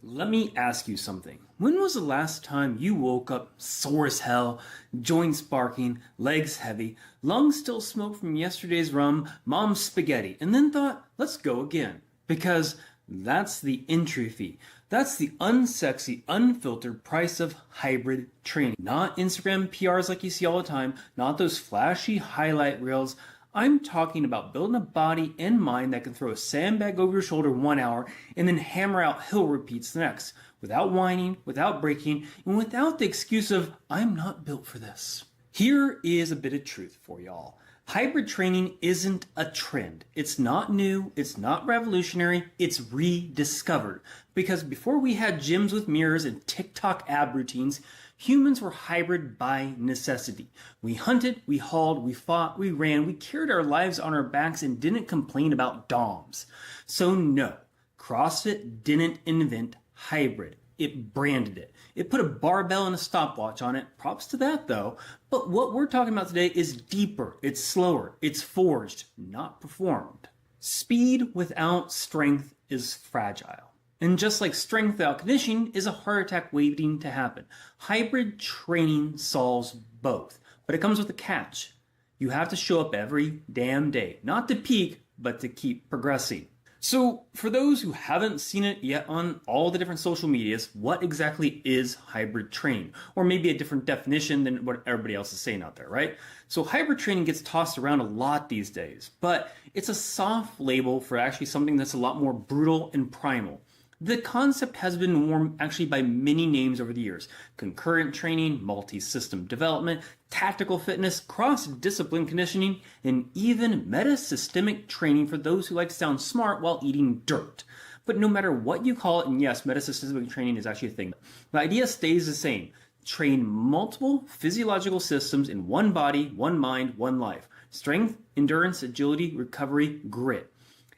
Let me ask you something. When was the last time you woke up sore as hell, joints barking, legs heavy, lungs still smoke from yesterday's rum, mom's spaghetti, and then thought, let's go again? Because that's the entry fee. That's the unsexy, unfiltered price of hybrid training. Not Instagram PRs like you see all the time, not those flashy highlight reels. I'm talking about building a body and mind that can throw a sandbag over your shoulder 1 hour and then hammer out hill repeats the next, without whining, without breaking, and without the excuse of, I'm not built for this. Here is a bit of truth for y'all. Hybrid training isn't a trend. It's not new, it's not revolutionary, it's rediscovered. Because before we had gyms with mirrors and TikTok ab routines, humans were hybrid by necessity. We hunted, we hauled, we fought, we ran, we carried our lives on our backs and didn't complain about DOMs. So no, CrossFit didn't invent hybrid. It branded it. It put a barbell and a stopwatch on it. Props to that though. But what we're talking about today is deeper. It's slower. It's forged, not performed. Speed without strength is fragile. And just like strength without conditioning is a heart attack waiting to happen. Hybrid training solves both. But it comes with a catch. You have to show up every damn day. Not to peak, but to keep progressing. So for those who haven't seen it yet on all the different social medias, what exactly is hybrid training? Or maybe a different definition than what everybody else is saying out there, right? So hybrid training gets tossed around a lot these days, but it's a soft label for actually something that's a lot more brutal and primal. The concept has been worn actually by many names over the years. Concurrent training, multi-system development, tactical fitness, cross-discipline conditioning, and even metasystemic training for those who like to sound smart while eating dirt. But no matter what you call it, and yes, metasystemic training is actually a thing, the idea stays the same. Train multiple physiological systems in one body, one mind, one life. Strength, endurance, agility, recovery, grit.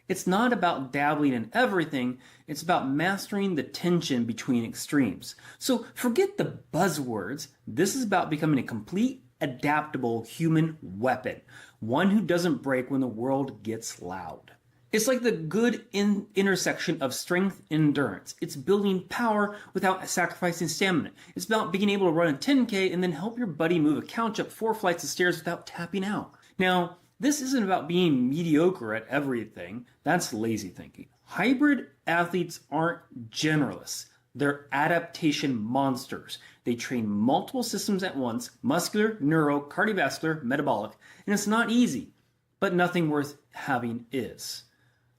It's not about dabbling in everything, it's about mastering the tension between extremes. So forget the buzzwords, this is about becoming a complete, adaptable human weapon. One who doesn't break when the world gets loud. It's like the good intersection of strength and endurance. It's building power without sacrificing stamina. It's about being able to run a 10K and then help your buddy move a couch up 4 flights of stairs without tapping out. Now, this isn't about being mediocre at everything. That's lazy thinking. Hybrid athletes aren't generalists. They're adaptation monsters. They train multiple systems at once, muscular, neuro, cardiovascular, metabolic, and it's not easy, but nothing worth having is.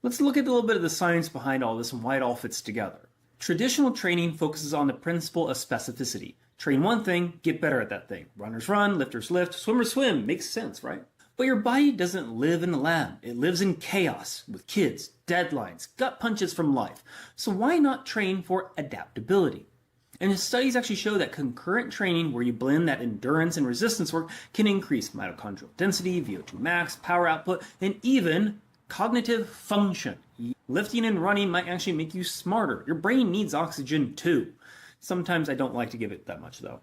Let's look at a little bit of the science behind all this and why it all fits together. Traditional training focuses on the principle of specificity. Train one thing, get better at that thing. Runners run, lifters lift, swimmers swim. Makes sense, right? But your body doesn't live in a lab. It lives in chaos with kids, deadlines, gut punches from life. So why not train for adaptability? And studies actually show that concurrent training where you blend that endurance and resistance work can increase mitochondrial density, VO2 max, power output, and even cognitive function. Lifting and running might actually make you smarter. Your brain needs oxygen too. Sometimes I don't like to give it that much though.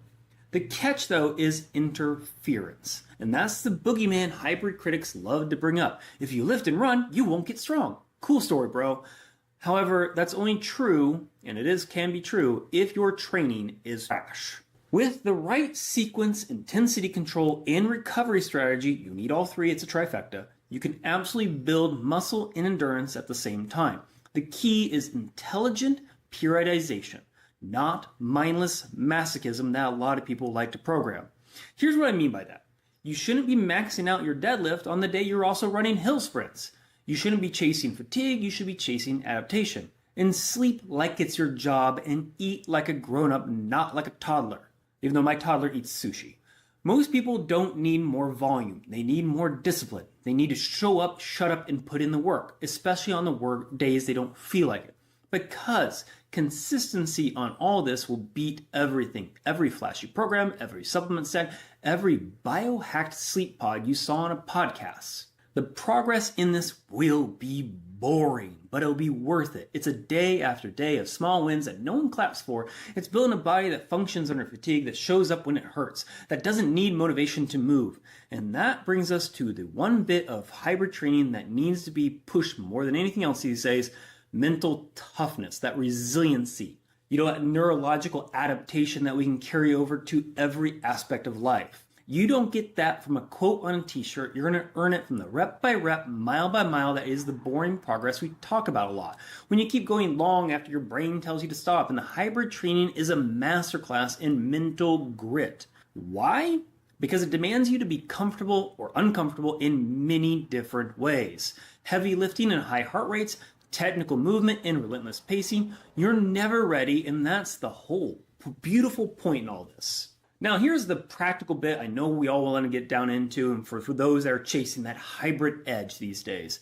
The catch, though, is interference. And that's the boogeyman hybrid critics love to bring up. If you lift and run, you won't get strong. Cool story, bro. However, that's only true, and can be true, if your training is trash. With the right sequence, intensity control, and recovery strategy, you need all three, it's a trifecta, you can absolutely build muscle and endurance at the same time. The key is intelligent periodization. Not mindless masochism that a lot of people like to program. Here's what I mean by that. You shouldn't be maxing out your deadlift on the day you're also running hill sprints. You shouldn't be chasing fatigue, you should be chasing adaptation. And sleep like it's your job and eat like a grown-up, not like a toddler. Even though my toddler eats sushi. Most people don't need more volume. They need more discipline. They need to show up, shut up, and put in the work, especially on the work days they don't feel like it. Because consistency on all this will beat everything. Every flashy program, every supplement set, every biohacked sleep pod you saw on a podcast. The progress in this will be boring, but it'll be worth it. It's a day after day of small wins that no one claps for. It's building a body that functions under fatigue, that shows up when it hurts, that doesn't need motivation to move. And that brings us to the one bit of hybrid training that needs to be pushed more than anything else these days, mental toughness, that resiliency. neurological adaptation that we can carry over to every aspect of life. You don't get that from a quote on a t-shirt. You're going to earn it from the rep by rep, mile by mile. That is the boring progress we talk about a lot. When you keep going long after your brain tells you to stop. And the hybrid training is a masterclass in mental grit. Why? Because it demands you to be comfortable or uncomfortable in many different ways. Heavy lifting and high heart rates, technical movement and relentless pacing. You're never ready, and that's the whole beautiful point in all this. Now, here's the practical bit I know we all want to get down into, and for those that are chasing that hybrid edge these days.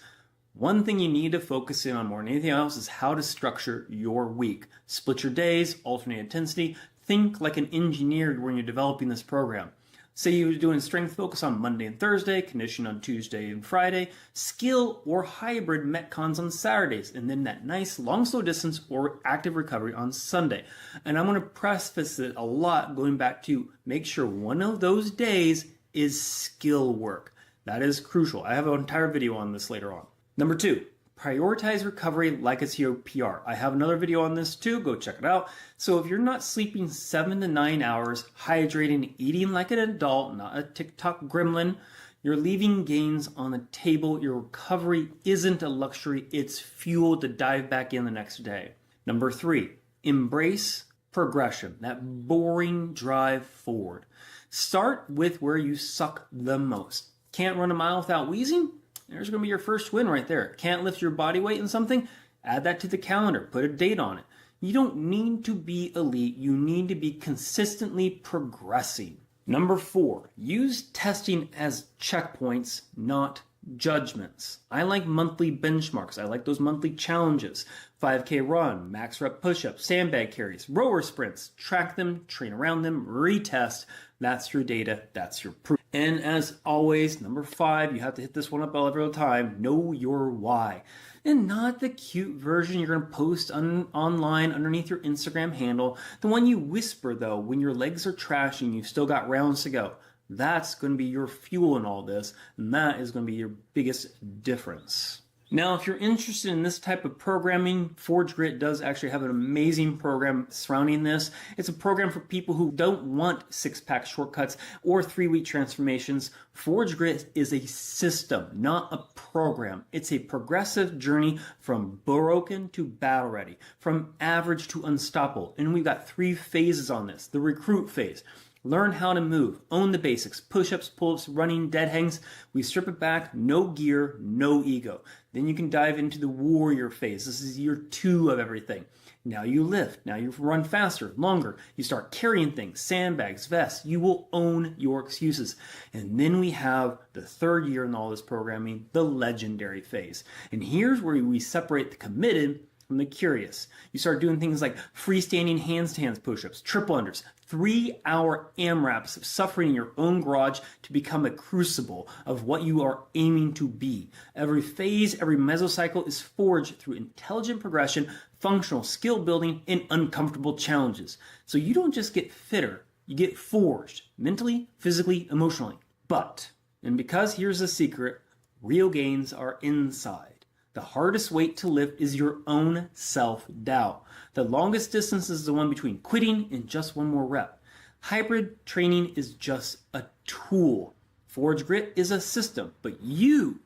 One thing you need to focus in on more than anything else is how to structure your week. Split your days, alternate intensity. Think like an engineer when you're developing this program. Say you're doing strength focus on Monday and Thursday, condition on Tuesday and Friday, skill or hybrid metcons on Saturdays, and then that nice long slow distance or active recovery on Sunday. And I'm going to preface it a lot going back to make sure one of those days is skill work. That is crucial. I have an entire video on this later on. Number 2. Prioritize recovery like it's your PR. I have another video on this too. Go check it out. So if you're not sleeping 7 to 9 hours, hydrating, eating like an adult, not a TikTok gremlin, you're leaving gains on the table. Your recovery isn't a luxury. It's fuel to dive back in the next day. Number 3, embrace progression, that boring drive forward. Start with where you suck the most. Can't run a mile without wheezing? There's going to be your first win right there. Can't lift your body weight in something? Add that to the calendar. Put a date on it. You don't need to be elite. You need to be consistently progressing. Number 4, use testing as checkpoints, not judgments. I like monthly benchmarks. I like those monthly challenges. 5K run, max rep push-ups, sandbag carries, rower sprints. Track them, train around them, retest. That's your data. That's your proof. And as always, number 5, you have to hit this one up every time. Know your why. And not the cute version you're going to post online underneath your Instagram handle. The one you whisper, though, when your legs are trashing, you've still got rounds to go. That's going to be your fuel in all this. And that is going to be your biggest difference. Now, if you're interested in this type of programming, Forge Grit does actually have an amazing program surrounding this. It's a program for people who don't want six-pack shortcuts or 3-week transformations. Forge Grit is a system, not a program. It's a progressive journey from broken to battle ready, from average to unstoppable. And we've got 3 phases on this. The recruit phase. Learn how to move, own the basics, push-ups, pull-ups, running, dead hangs. We strip it back, no gear, no ego. Then you can dive into the warrior phase. This is year 2 of everything. Now you lift, now you run faster, longer. You start carrying things, sandbags, vests. You will own your excuses. And then we have the 3rd year in all this programming, the legendary phase. And here's where we separate the committed from the curious. You start doing things like freestanding handstands push-ups, triple unders, 3-hour AMRAPs of suffering in your own garage to become a crucible of what you are aiming to be. Every phase, every mesocycle is forged through intelligent progression, functional skill building, and uncomfortable challenges. So you don't just get fitter, you get forged mentally, physically, emotionally. But, and because here's the secret, real gains are inside. The hardest weight to lift is your own self-doubt. The longest distance is the one between quitting and just one more rep. Hybrid training is just a tool. Forge Grit is a system, but you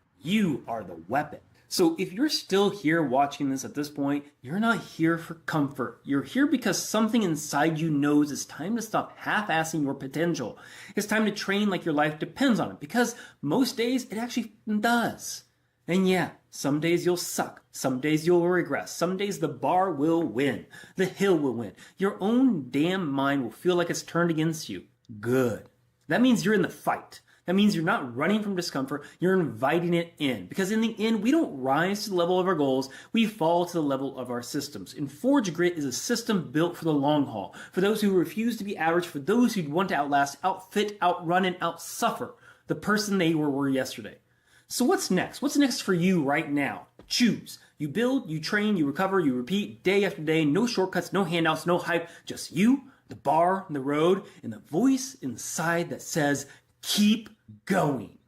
are the weapon. So if you're still here watching this at this point, you're not here for comfort. You're here because something inside you knows it's time to stop half-assing your potential. It's time to train like your life depends on it, because most days it actually does. And yeah, some days you'll suck. Some days you'll regress. Some days the bar will win. The hill will win. Your own damn mind will feel like it's turned against you. Good. That means you're in the fight. That means you're not running from discomfort. You're inviting it in. Because in the end, we don't rise to the level of our goals. We fall to the level of our systems. And Forge Grit is a system built for the long haul. For those who refuse to be average. For those who want to outlast, outfit, outrun, and outsuffer the person they were yesterday. So what's next? What's next for you right now? Choose. You build, you train, you recover, you repeat day after day. No shortcuts, no handouts, no hype. Just you, the bar, the road, and the voice inside that says, keep going.